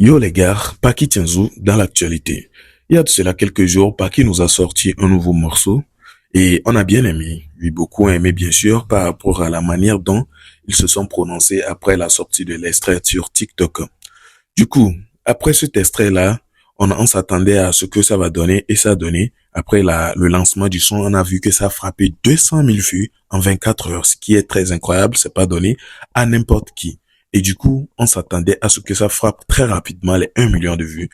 Yo les gars, Paki Tianzou dans l'actualité. Il y a de cela quelques jours, Paki nous a sorti un nouveau morceau et on a bien aimé. Oui, beaucoup aimé bien sûr par rapport à la manière dont ils se sont prononcés après la sortie de l'extrait sur TikTok. Du coup, après cet extrait-là, on s'attendait à ce que ça va donner et ça a donné. Après le lancement du son, on a vu que ça a frappé 200 000 vues en 24 heures, ce qui est très incroyable, c'est pas donné à n'importe qui. Et du coup, on s'attendait à ce que ça frappe très rapidement les 1 million de vues.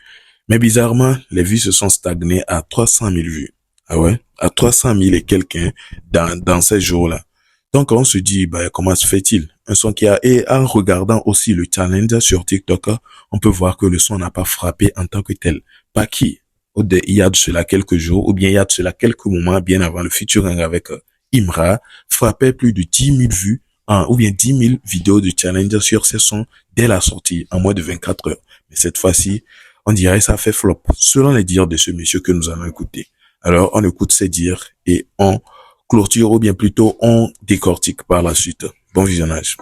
Mais bizarrement, les vues se sont stagnées à 300 000 vues. Ah ouais? À 300 000 et quelqu'un dans ces jours-là. Donc on se dit, bah, comment se fait-il? Un son qui a, et en regardant aussi le challenge sur TikTok, on peut voir que le son n'a pas frappé en tant que tel. Pas qui? Il y a de cela quelques jours, ou bien il y a de cela quelques moments, bien avant le featuring avec Imra, frappait plus de 10 000 vues, ou bien 10 000 vidéos de challenge sur ces sons dès la sortie, en moins de 24 heures. Mais cette fois-ci, on dirait que ça fait flop, selon les dires de ce monsieur que nous allons écouter. Alors, on écoute ses dires et on clôture ou bien plutôt on décortique par la suite. Bon visionnage.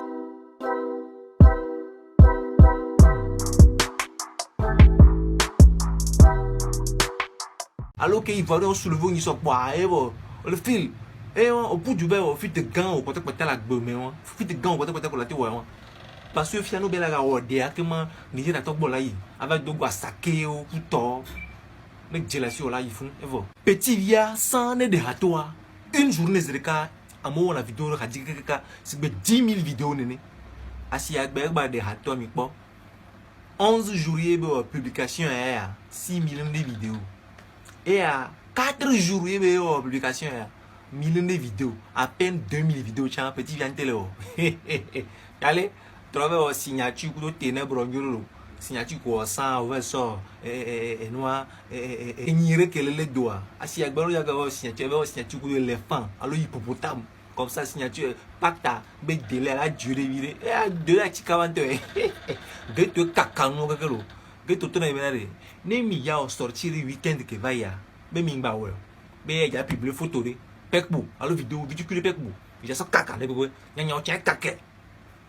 Alors qu'il va au soulever une sorte le fil et au bout du verre au fil de gants au côté de la gomme fil de gants au côté de la théorie parce que fiano bela ga ode akema ni na to bola yi avec dogo asake o kuto ne jealousy ola yi fun evo petit via sans ne de hatoa une journée zereka amo la vidéo ka dikeka c'est 10 000 vidéos nene asi agbe ba de hatoa mi po 11 juillet publication 6 millions de vidéos. Et à 4 jours, il y a une publication. Millions de vidéos. À peine 2000 vidéos. Tiens, petit vient télé. Allez, trouver une signature pour te ténèbres. Signature quoi, sans ouvert sort. Et noir. Et n'y que les doigts. Ah, si il y a une signature pour l'éléphant. Alors, hippopotame. Comme ça, signature. Pacta. Bec délai à la durée. Et à deux à Chicavante. De te cacano. Que tout le monde Nemi ya sortir le week-end que va ya. Mais mingba ouais. Mais il y a publié photo de pekbo. Alors vidéo que le pekbo. Il y a ça caca les bébés. Il y a un caca.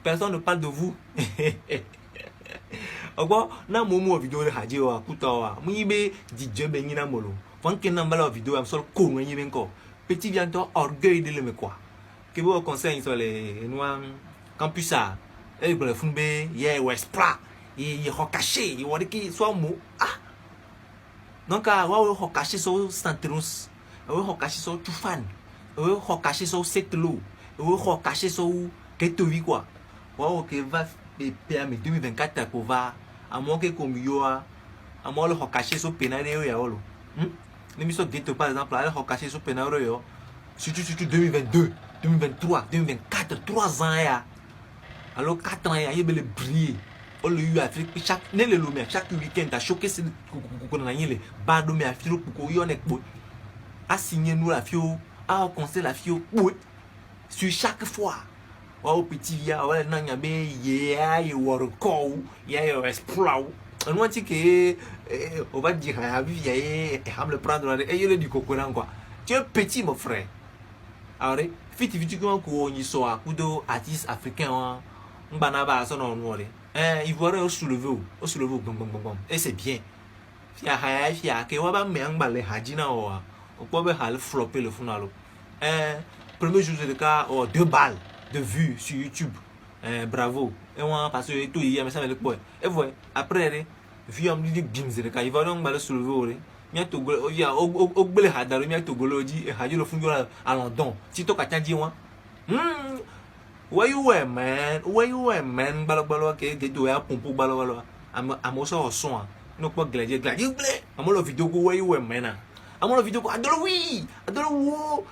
Personne ne parle de vous. Encore na momo vidéo de haji wa kuta wa. Muibe DJ bengi na molo. Fanke na mbala vidéo am sol ko ngi benko. Petit bientôt orgueil de le quoi. Que vous conseille sur les noirs campus ça. Et pour le funbe, yeah Westpra. Il est caché, il voit qu'il soit mou. Ah! Donc, il est caché sur Santrus, il est caché sur Tufan, il est caché sur Setlo, il est caché sur Ketovi quoi. Wow, que va permettre 2024 pour va, à moins que comme yo a, à moins le caché sur Penareo ya olo. L'émission Ghetto par exemple, il est caché sur Penareo. Surtout 2022, 2023, 2024, 3 ans ya. Alors 4 ans ya, il est briller. On le eu Afrique chaque week-end à choquer ce qu'on a les bado mais à filo pour qu'on ait à signer nous la fio à conseil la fio sur chaque fois au petit via ouais non ya be yeah you were call yeah you explore on va dire que on va dire à vie et le prendre et il est du coconut quoi tu es petit mon frère alors fit comment qu'on y soit kudo artiste africain on banaba son nom Ivoirien au soulevé, et c'est bien. Fia que waba meang les hajina oa. Au quoi hal flopper le funalo. Premier jour de cas, 2 balles de vues sur YouTube. Bravo. Et moi, parce que tout hier, mais ça me le quoi. Et voilà, après, vu un petit games de cas, Ivoirien le soulevé. Bientôt, il y a au blé hadaro, bientôt golodi, et haji le fungo à London. Si tu as dit, where you were man balo ke do ya pompo balo amo so son no po gladier you play amo lo video ko where you were man amo lo video ko adolo wo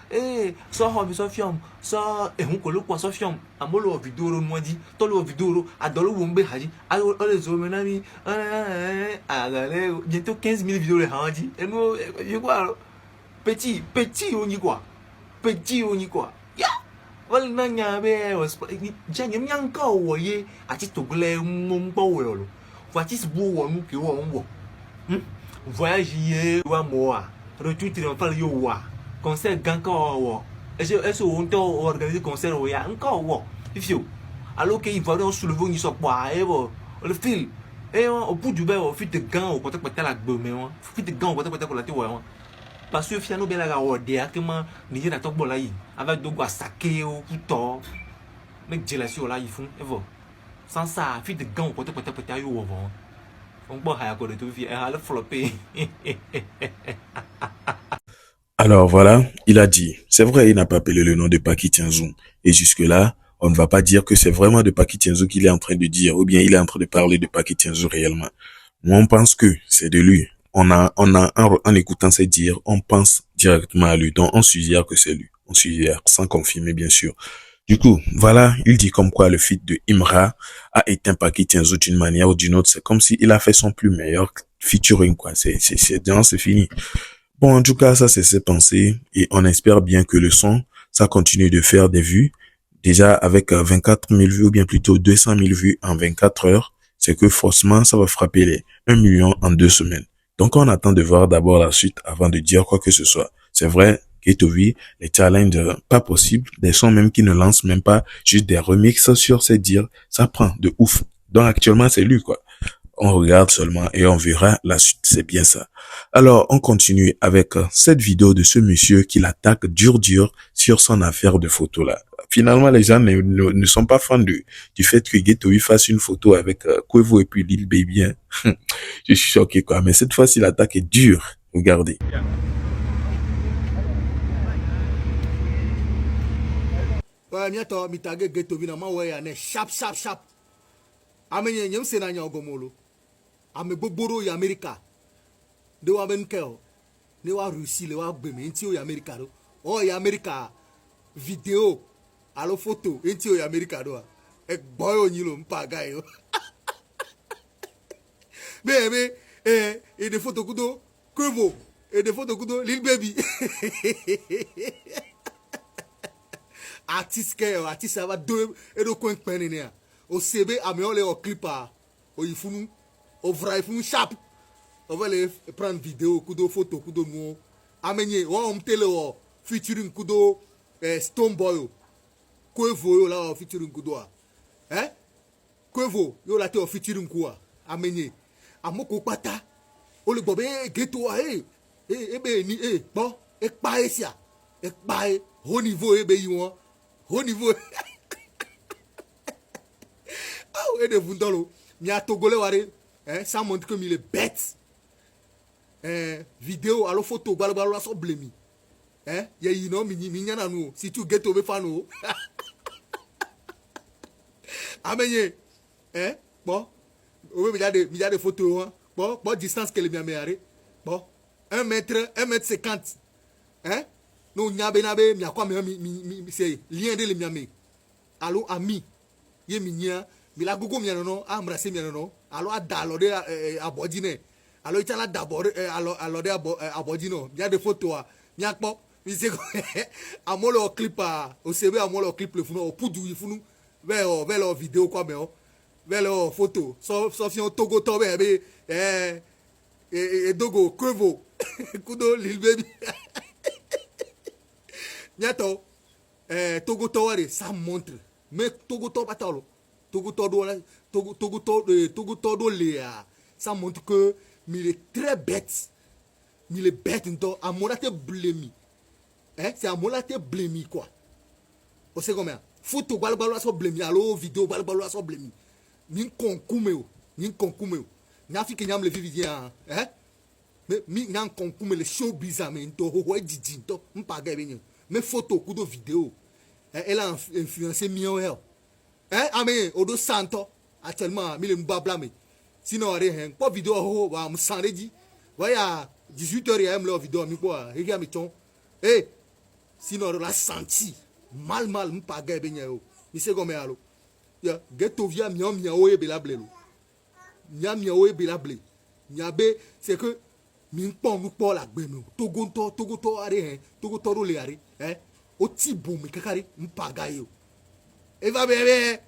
so ho bi so film so ehun ko lo ko so film amo lo video ro mo di to lo video ro adolo wo nbe haji o le zo me na mi agale bientôt 15 000 vidéos le haji et nous je quoi petit on y quoi yeah. Well, nanya be was jangem yang ko wo ye ati togle mumpo wo lo. What is bo wo mu ke wo wo. Voyage ye wa moa. Retweet en parle yo wa. Concert gan ko wo. Est-ce on to organiser concert wo ya encore wo. If you alors qu'il va dans soulever une sorte le fil et au bout du bain au fit de gants au côté peut-être la gbe mais fit de gants au côté peut-être la ouais parce que fiano bela ga odea que man ni na to bola yi avec do gwa saké au couteau mec jealousy là ils font et voilà sans ça fit de gants au côté peut-être yo wo on peut haya ko de tout vie elle flopper. Alors voilà, il a dit. C'est vrai, il n'a pas appelé le nom de Paki Tianzou. Et jusque-là, on ne va pas dire que c'est vraiment de Paki Tianzou qu'il est en train de dire, ou bien il est en train de parler de Paki Tianzou réellement. Nous, on pense que c'est de lui. En écoutant ses dires, on pense directement à lui. Donc, on suggère que c'est lui. On suggère, sans confirmer, bien sûr. Du coup, voilà, il dit comme quoi le feat de Imra a éteint Paki Tianzou d'une manière ou d'une autre. C'est comme s'il a fait son plus meilleur featuring, quoi. C'est fini. Bon, en tout cas, ça, c'est ses pensées et on espère bien que le son, ça continue de faire des vues. Déjà, avec 24 000 vues ou bien plutôt 200 000 vues en 24 heures, c'est que forcément, ça va frapper les 1 million en 2 semaines. Donc, on attend de voir d'abord la suite avant de dire quoi que ce soit. C'est vrai, Ghetto-V, les challenges, pas possible. Des sons même qui ne lancent même pas juste des remixes sur ses dires, ça prend de ouf. Donc, actuellement, c'est lui, quoi. On regarde seulement et on verra la suite, c'est bien ça. Alors, on continue avec cette vidéo de ce monsieur qui l'attaque dur sur son affaire de photo là. Finalement, les gens ne sont pas fans du fait que Ghetto-V fasse une photo avec Quavo et puis Lil Baby. Hein. Je suis choqué quoi, mais cette fois-ci l'attaque est dure. Regardez. Ouais, miato mitage Ghetto-V na mawe ya ne sharp. Amenye nyem se na nya ogomolo. Ame gbogboro ya America. De wa ben keo. Ne wa Russie le wa gbeme enti o ya America do. O ya America video alo photo enti o ya America do. E boy onyilo mpaga yo. Bebe e de photo kudo Quavo e de photo kudo Lil Baby. Artiste va do e do coin penene. O CB ame ole o clipa o ifunu o vrai fun sharp. On va les prendre vidéo, kudo photo, kudo no. Amenye, on tele o featuring kudo Stonebwoy. Quavo yo la featuring kudo. Quavo yo la te o featuring kuwa. Amenye. Amoko pata. O le bobe Ghetto ebe ni bon, ek pa esia. Ek pa haut niveau ebe yon. Haut niveau. Ah, et de vundolo. Mi a togolais ware. Ça montre que il est bête. Vidéo alors photo balabala so blemi ya you know mi nyana no si tu get over fan o amenye bon o mi de photo bon distance que le mi are bon 1 mètre 50 no nyabe nabe mi akwa mi c'est lien de le mi allo ami ye mi nya mi la gogo mi no ambrasser mi no allo adalo de abodine alors il t'a d'abord alors abodino il y a des photos il y a pas il sait à moi le clip au CV à moi le clip le funu au poudou il funu vers la vidéo quoi mais vers la photo sauf si on togo tobe et dogo Quavo kudo Lil Baby nyato togo towari ça montre mais togo to batalo togo todo léa ça montre que mais il est très bête. Il est bête, donc, à mon avis, blémi. C'est à mon avis, blémi, quoi. Vous savez combien? Photo, balbalo, so blémi. Allo, vidéo, balbalo, so blémi. Ni konkume. N'a fi que nyam le vivien, mais mi n'en konkume le show bizarre, mais to ho didi, to, m'paga bien. Mais photo, kudo vidéo. Elle a influencé million. Amen, odo santo. Actuellement, mi le mbabla, mais. Sinon rien pas vidéo ho wa msanreji waya 18h am la vidéo mi quoi hega mi ton sinon la senti mal m'paga benya yo mi se comme allo ya Ghetto-V mi o e belable lo mi o e belable nyabe c'est que mi pon nu po la gbe mi togo to are togo to ro le are o ti bo mi kakari m'paga yo e va bebe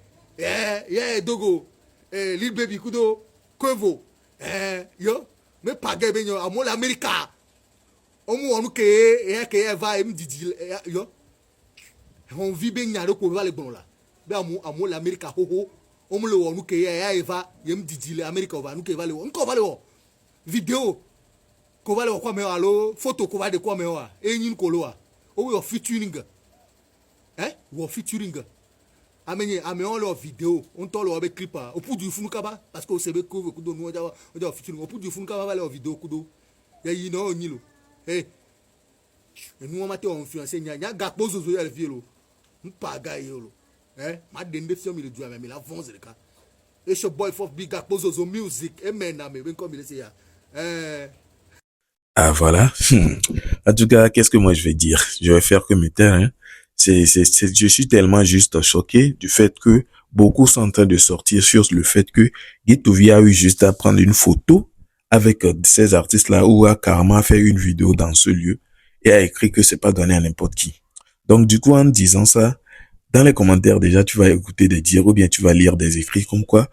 dogo Lil Baby kudo Quavo yo me paga be yo amo l'America omu onu ke va em didi yo on vit ben nyaro ko va le bon là be amo l'America ho on me le voit, nous qui va, il me dit l'Amérique va, nous qui va le voir, on va le voir. Vidéo, qu'on va le voir quoi mais allo, photo qu'on va de quoi mais wa, et une colo wa, oh we featuring, we featuring. Amenye on leur vidéo, on t'en leur avec clip au pour du funu kaba parce que au sebe ko kudo nous on doit featuring au pour du funu kaba va leur vidéo kudo. Ya yi no nyilo. Eh. Et nous on m'a influencé nya gakpo zozo ya le vielo. Mpaga yolo. Ma dende fiam il doit même la avance le cas. Et ce boy for big gakpo zozo music et maintenant mais ben comme il est ya. Ah voilà. En tout cas, qu'est-ce que moi je vais dire? Je vais faire que mes terres, hein. Je suis tellement juste choqué du fait que beaucoup sont en train de sortir sur le fait que Getovi a eu juste à prendre une photo avec ces artistes-là ou a carrément fait une vidéo dans ce lieu et a écrit que c'est pas donné à n'importe qui. Donc, du coup, en disant ça, dans les commentaires, déjà, tu vas écouter des dires ou bien tu vas lire des écrits comme quoi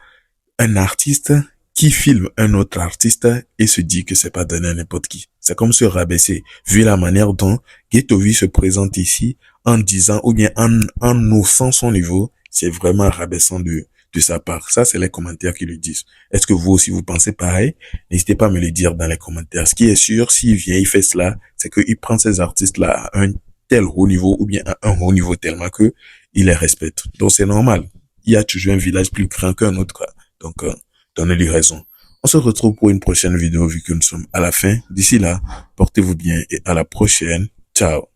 un artiste qui filme un autre artiste et se dit que c'est pas donné à n'importe qui. C'est comme se rabaisser, vu la manière dont Getovi se présente ici en disant ou bien en haussant son niveau, c'est vraiment rabaissant de sa part. Ça, c'est les commentaires qui le disent. Est-ce que vous aussi vous pensez pareil? N'hésitez pas à me le dire dans les commentaires. Ce qui est sûr, s'il vient, il fait cela, c'est qu'il prend ces artistes-là à un tel haut niveau ou bien à un haut niveau tellement que il les respecte. Donc c'est normal. Il y a toujours un village plus grand qu'un autre. Donc, donnez-lui raison. On se retrouve pour une prochaine vidéo vu que nous sommes à la fin. D'ici là, portez-vous bien et à la prochaine. Ciao.